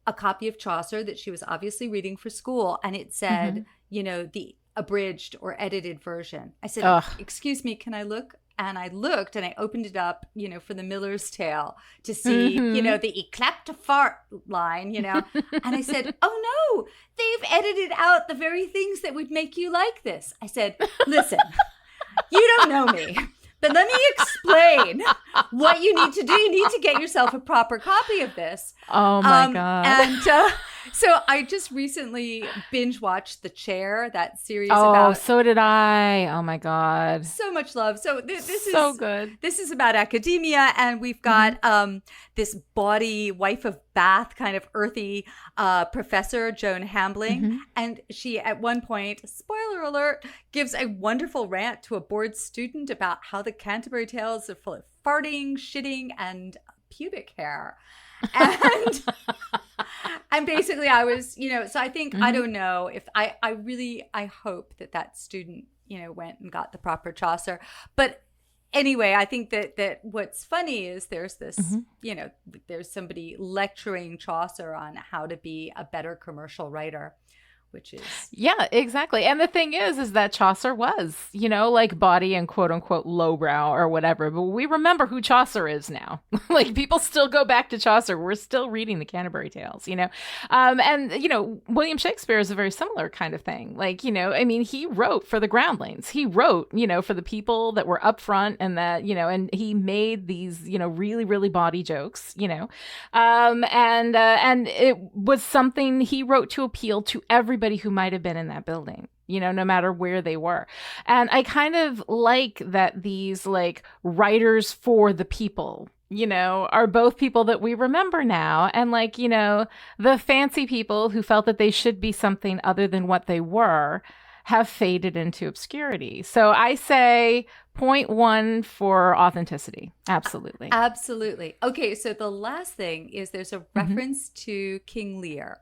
[SPEAKER 2] a copy of Chaucer that she was obviously reading for school, and it said, the abridged or edited version. I said,
[SPEAKER 1] Ugh.
[SPEAKER 2] excuse me, can I look? And I looked and I opened it up, for the Miller's Tale to see, the eclap to fart line, and I said, oh no, they've edited out the very things that would make you like this. I said, listen, you don't know me, but let me explain what you need to do. You need to get yourself a proper copy of this.
[SPEAKER 1] Oh my God.
[SPEAKER 2] And so I just recently binge watched The Chair, that series
[SPEAKER 1] Oh, so did I. Oh my God.
[SPEAKER 2] So much love. So this is
[SPEAKER 1] so good.
[SPEAKER 2] This is about academia, and we've got this bawdy wife of Bath, kind of earthy professor, Joan Hambling, and she at one point, spoiler alert, gives a wonderful rant to a bored student about how the Canterbury Tales are full of farting, shitting, and pubic hair. And basically I was, so I think, I don't know if I hope that student, went and got the proper Chaucer. But anyway, I think that what's funny is there's this, there's somebody lecturing Chaucer on how to be a better commercial writer, which is...
[SPEAKER 1] Yeah, exactly. And the thing is that Chaucer was, like bawdy and quote unquote lowbrow or whatever. But we remember who Chaucer is now. Like people still go back to Chaucer. We're still reading the Canterbury Tales, and, William Shakespeare is a very similar kind of thing. Like, he wrote for the groundlings. He wrote, for the people that were up front and that, and he made these, really, really bawdy jokes, and it was something he wrote to appeal to everybody who might have been in that building, no matter where they were. And I kind of like that these like writers for the people, are both people that we remember now. And like, the fancy people who felt that they should be something other than what they were have faded into obscurity. So I say 0.1 for authenticity. Absolutely.
[SPEAKER 2] Absolutely. Okay. So the last thing is there's a reference to King Lear.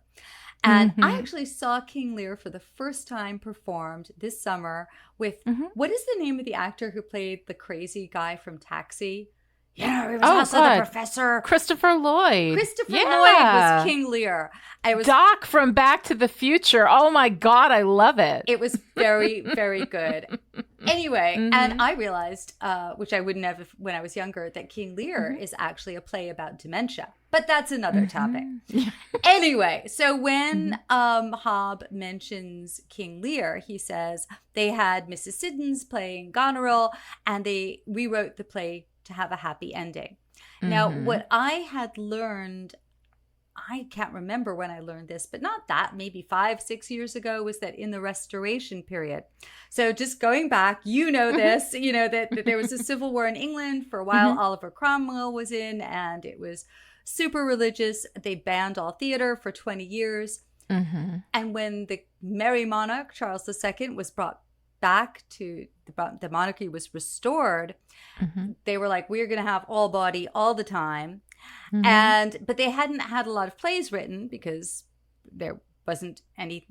[SPEAKER 2] And I actually saw King Lear for the first time performed this summer with, what is the name of the actor who played the crazy guy from Taxi? Yeah, it was also the professor.
[SPEAKER 1] Christopher Lloyd.
[SPEAKER 2] Christopher Lloyd was King Lear. I was
[SPEAKER 1] Doc from Back to the Future. Oh my God, I love it.
[SPEAKER 2] It was very, very good. Anyway, and I realized, which I wouldn't have when I was younger, that King Lear is actually a play about dementia. But that's another topic. Anyway, so when Hobb mentions King Lear, he says they had Mrs. Siddons playing Goneril, and they rewrote the play to have a happy ending. Now, what I had learned, I can't remember when I learned this, but not that, maybe 5-6 years ago, was that in the Restoration period. So just going back, this, that there was a civil war in England for a while. Oliver Cromwell was in, and it was super religious. They banned all theater for 20 years. And when the Merry Monarch, Charles II, was brought back to the monarchy was restored, they were like, we're going to have all body all the time. But they hadn't had a lot of plays written because there wasn't any,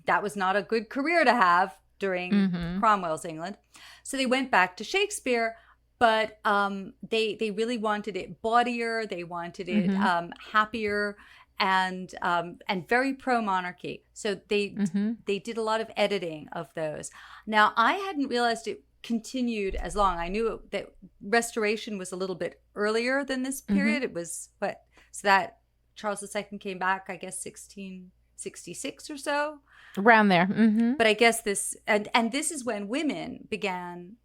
[SPEAKER 2] that was not a good career to have during Cromwell's England. So they went back to Shakespeare, but they really wanted it bawdier. They wanted it happier and very pro-monarchy. So they did a lot of editing of those. Now, I hadn't realized it continued as long. I knew that Restoration was a little bit earlier than this period. It was so that Charles II came back, I guess, 1666 or so.
[SPEAKER 1] Around there.
[SPEAKER 2] But I guess this, and this is when women began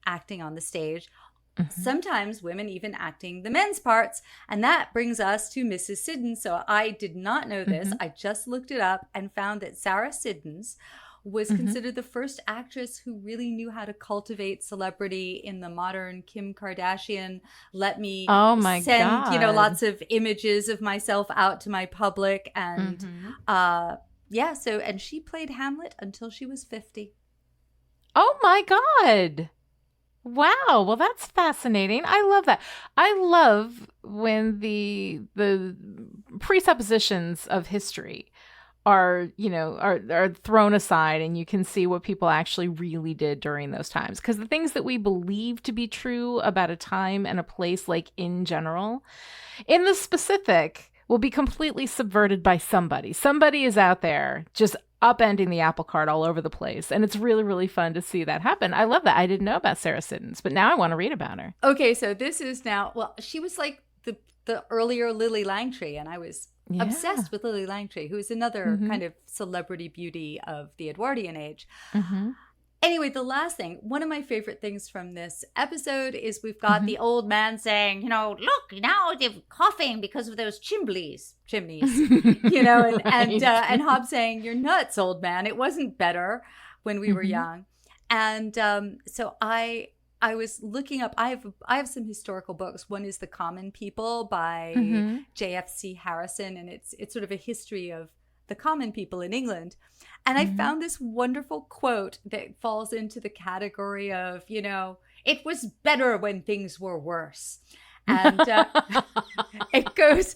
[SPEAKER 2] acting on the stage. Sometimes women even acting the men's parts. And that brings us to Mrs. Siddons. So I did not know this. I just looked it up and found that Sarah Siddons was considered the first actress who really knew how to cultivate celebrity in the modern Kim Kardashian. Let me send, lots of images of myself out to my public. And and she played Hamlet until she was 50.
[SPEAKER 1] Oh my God. Wow. Well, that's fascinating. I love that. I love when the presuppositions of history are thrown aside and you can see what people actually really did during those times. Because the things that we believe to be true about a time and a place, like in general, in the specific, will be completely subverted by somebody. Somebody is out there just upending the apple cart all over the place. And it's really, really fun to see that happen. I love that. I didn't know about Sarah Siddons, but now I want to read about her.
[SPEAKER 2] Okay, so this is now, she was like the earlier Lily Langtry, and I was obsessed with Lily Langtry, who is another kind of celebrity beauty of the Edwardian age. Anyway, the last thing, one of my favorite things from this episode is we've got the old man saying, look, now they're coughing because of those chimneys, and Hobbs saying, you're nuts, old man. It wasn't better when we were young. And so I was looking up, I have some historical books. One is The Common People by J.F.C. Harrison, and it's sort of a history of the common people in England. And I found this wonderful quote that falls into the category of, it was better when things were worse. And it goes,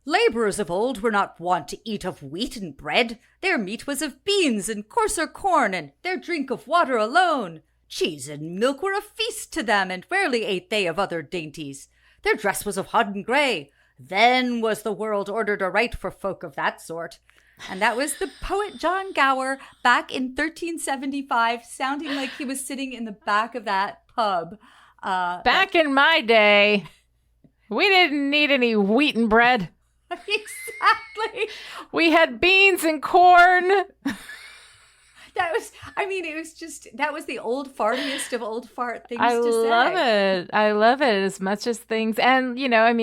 [SPEAKER 2] laborers of old were not wont to eat of wheat and bread. Their meat was of beans and coarser corn, and their drink of water alone. Cheese and milk were a feast to them, and rarely ate they of other dainties. Their dress was of hodden grey. Then was the world ordered aright for folk of that sort. And that was the poet John Gower back in 1375, sounding like he was sitting in the back of that pub.
[SPEAKER 1] Back in my day, we didn't need any wheat and bread.
[SPEAKER 2] Exactly.
[SPEAKER 1] We had beans and corn.
[SPEAKER 2] That was the old fartiest of old fart things to say.
[SPEAKER 1] I love it as much as things. And,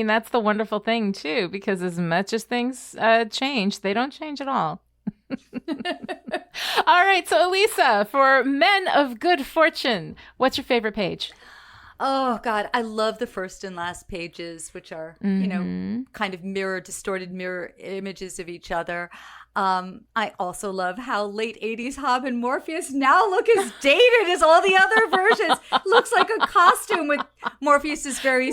[SPEAKER 1] that's the wonderful thing, too, because as much as things change, they don't change at all. All right. So, Alisa, for Men of Good Fortune, what's your favorite page?
[SPEAKER 2] Oh, God. I love the first and last pages, which are, kind of distorted mirror images of each other. I also love how late 80s Hob and Morpheus now look as dated as all the other versions. Looks like a costume with Morpheus's very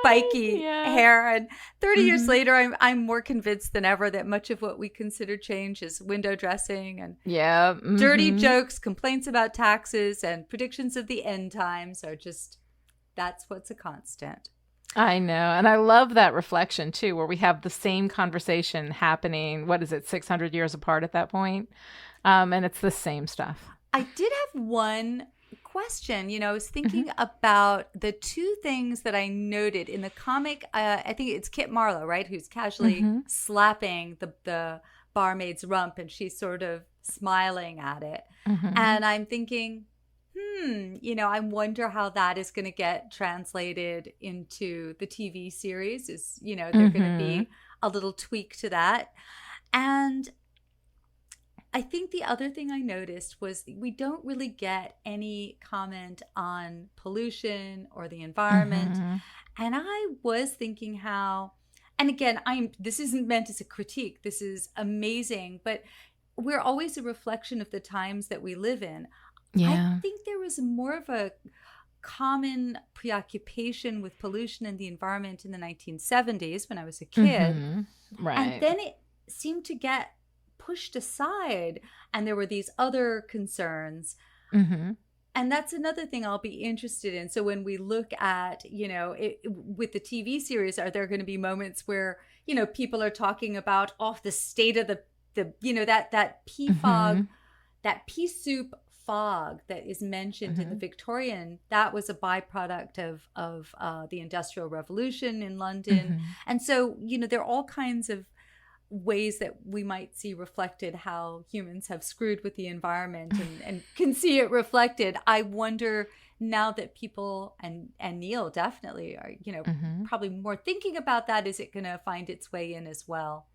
[SPEAKER 2] spiky hair. And 30 years later, I'm more convinced than ever that much of what we consider change is window dressing and dirty jokes, complaints about taxes, and predictions of the end times are just, that's what's a constant.
[SPEAKER 1] I know. And I love that reflection, too, where we have the same conversation happening, 600 years apart at that point? And it's the same stuff.
[SPEAKER 2] I did have one question. I was thinking about the two things that I noted in the comic. I think it's Kit Marlowe, right, who's casually slapping the barmaid's rump, and she's sort of smiling at it. And I'm thinking, I wonder how that is going to get translated into the TV series. Is, there going to be a little tweak to that. And I think the other thing I noticed was we don't really get any comment on pollution or the environment. And I was thinking how, and again, this isn't meant as a critique. This is amazing, but we're always a reflection of the times that we live in. I think there was more of a common preoccupation with pollution and the environment in the 1970s when I was a kid.
[SPEAKER 1] Right.
[SPEAKER 2] And then it seemed to get pushed aside, and there were these other concerns. And that's another thing I'll be interested in. So when we look at, with the TV series, are there going to be moments where, people are talking about, the state of the that pea fog, that pea soup fog that is mentioned in the Victorian, that was a byproduct of the Industrial Revolution in London. And so, there are all kinds of ways that we might see reflected how humans have screwed with the environment and can see it reflected. I wonder now that people and Neil definitely are, probably more thinking about that, is it going to find its way in as well?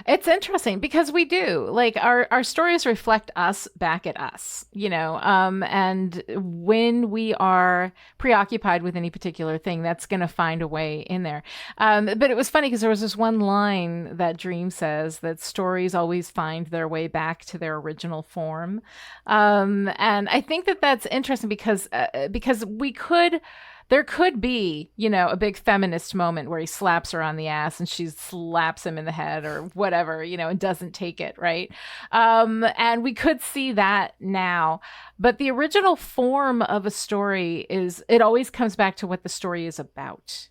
[SPEAKER 1] It's interesting because we do like our stories reflect us back at us, and when we are preoccupied with any particular thing, that's going to find a way in there. But it was funny because there was this one line that Dream says that stories always find their way back to their original form. And I think that that's interesting because there could be, a big feminist moment where he slaps her on the ass and she slaps him in the head or whatever, and doesn't take it, right? And we could see that now. But the original form of a story it always comes back to what the story is about.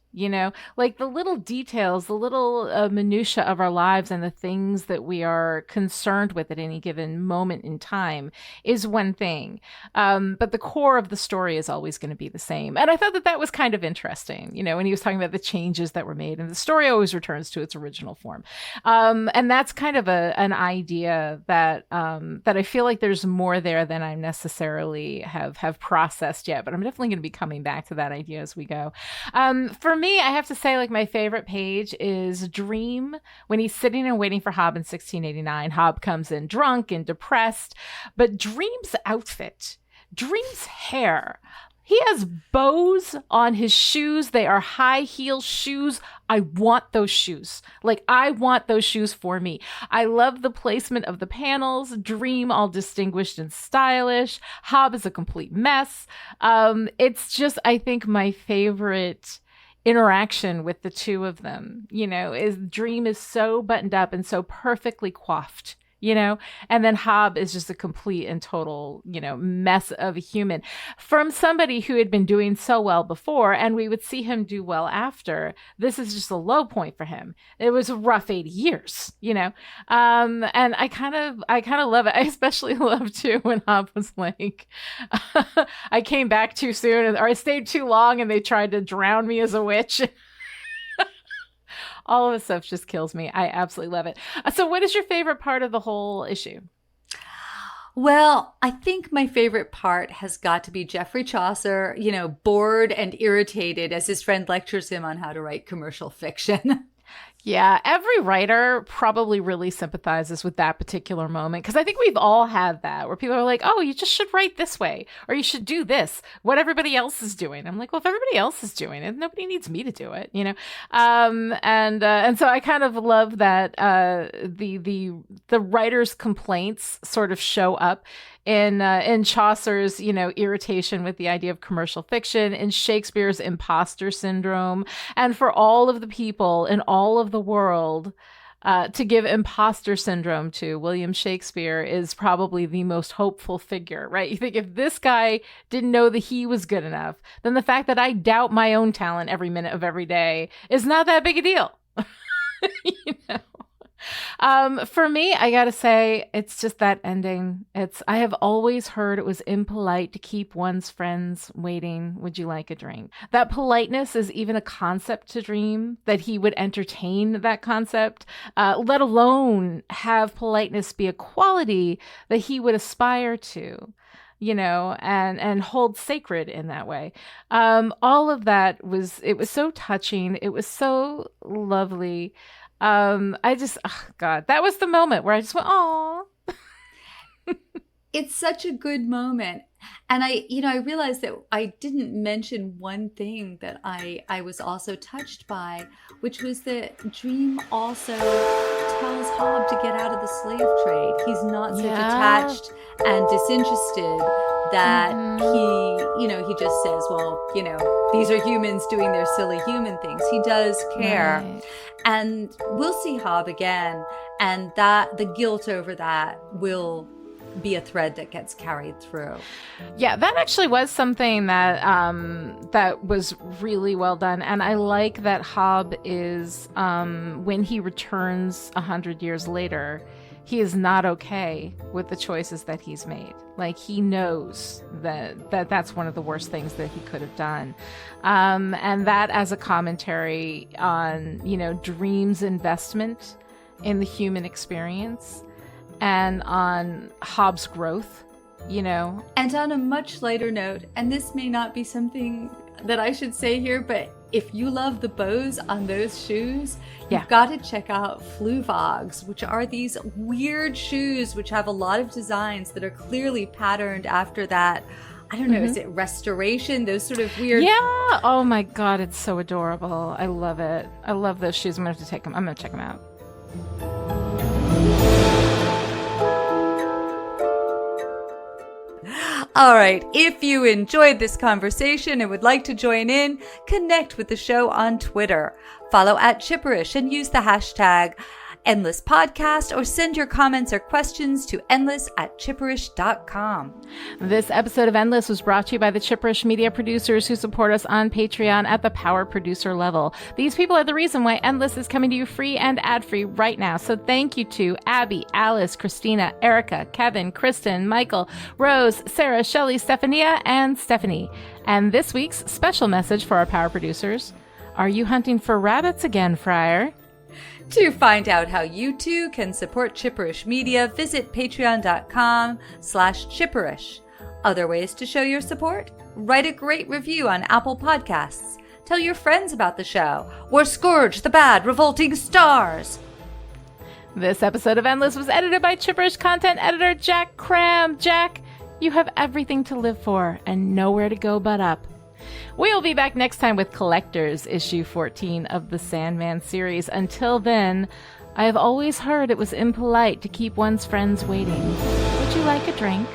[SPEAKER 1] Like the little details, the little minutia of our lives and the things that we are concerned with at any given moment in time is one thing. But the core of the story is always going to be the same. And I thought that was kind of interesting, when he was talking about the changes that were made, and the story always returns to its original form. And that's kind of an idea that I feel like there's more there than I necessarily have processed yet, but I'm definitely going to be coming back to that idea as we go. For me, I have to say, like, my favorite page is Dream when he's sitting and waiting for Hob in 1689. Hob comes in drunk and depressed, but Dream's outfit, Dream's hair, he has bows on his shoes. They are high heel shoes. I want those shoes. Like, I want those shoes for me. I love the placement of the panels. Dream all distinguished and stylish. Hob is a complete mess. It's just, I think, my favorite interaction with the two of them, is Dream is so buttoned up and so perfectly coiffed, and then Hob is just a complete and total, mess of a human from somebody who had been doing so well before, and we would see him do well after. This is just a low point for him. It was a rough 80 years, and I kind of love it. I especially love too when Hob was like, I came back too soon, or I stayed too long and they tried to drown me as a witch. All of the stuff just kills me. I absolutely love it. So what is your favorite part of the whole issue?
[SPEAKER 2] Well, I think my favorite part has got to be Geoffrey Chaucer, bored and irritated as his friend lectures him on how to write commercial fiction.
[SPEAKER 1] Yeah, every writer probably really sympathizes with that particular moment, because I think we've all had that where people are like, oh, you just should write this way, or you should do this, what everybody else is doing. I'm like, well, if everybody else is doing it, nobody needs me to do it, and so I kind of love that the writer's complaints sort of show up in Chaucer's, irritation with the idea of commercial fiction, in Shakespeare's imposter syndrome, and for all of the people in all of the world to give imposter syndrome to William Shakespeare is probably the most hopeful figure, right? You think if this guy didn't know that he was good enough, then the fact that I doubt my own talent every minute of every day is not that big a deal. For me, I gotta say, it's just that ending. I have always heard it was impolite to keep one's friends waiting. Would you like a drink? That politeness is even a concept to Dream, that he would entertain that concept, let alone have politeness be a quality that he would aspire to, and hold sacred in that way. All of that it was so touching. It was so lovely. God, that was the moment where I just went, "Aw."
[SPEAKER 2] It's such a good moment. And I realized that I didn't mention one thing that I was also touched by, which was that Dream also tells Hob to get out of the slave trade. He's not so detached and disinterested that he just says, well, these are humans doing their silly human things. He does care. Right. And we'll see Hob again. And that the guilt over that will be a thread that gets carried through.
[SPEAKER 1] Yeah, that actually was something that that was really well done. And I like that Hob is, when he returns 100 years later, he is not okay with the choices that he's made. Like, he knows that's one of the worst things that he could have done. And that as a commentary on, Dream's investment in the human experience and on Hob's growth you know.
[SPEAKER 2] And on a much lighter note, and this may not be something that I should say here, but if you love the bows on those shoes, you've got to check out Fluvogs, which are these weird shoes which have a lot of designs that are clearly patterned after that. I don't know, is it restoration? Those sort of weird...
[SPEAKER 1] Yeah! Oh my god, it's so adorable. I love it. I love those shoes. I'm going to have to take them. I'm going to check them out.
[SPEAKER 2] All right, if you enjoyed this conversation and would like to join in, connect with the show on Twitter. Follow @Chipperish and use the hashtag Endless Podcast, or send your comments or questions to endless@chipperish.com.
[SPEAKER 1] This episode of Endless was brought to you by the Chipperish media producers who support us on Patreon at the power producer level. These people are the reason why Endless is coming to you free and ad-free right now. So thank you to Abby, Alice, Christina, Erica, Kevin, Kristen, Michael, Rose, Sarah, Shelley, Stephania, and Stephanie. And this week's special message for our power producers: are you hunting for rabbits again, Friar?
[SPEAKER 2] To find out how you too can support Chipperish Media, visit patreon.com/Chipperish. Other ways to show your support? Write a great review on Apple Podcasts. Tell your friends about the show, or scourge the bad, revolting stars.
[SPEAKER 1] This episode of Endless was edited by Chipperish content editor Jack Cram. Jack, you have everything to live for and nowhere to go but up. We'll be back next time with Collectors, issue 14 of the Sandman series. Until then, I have always heard it was impolite to keep one's friends waiting. Would you like a drink?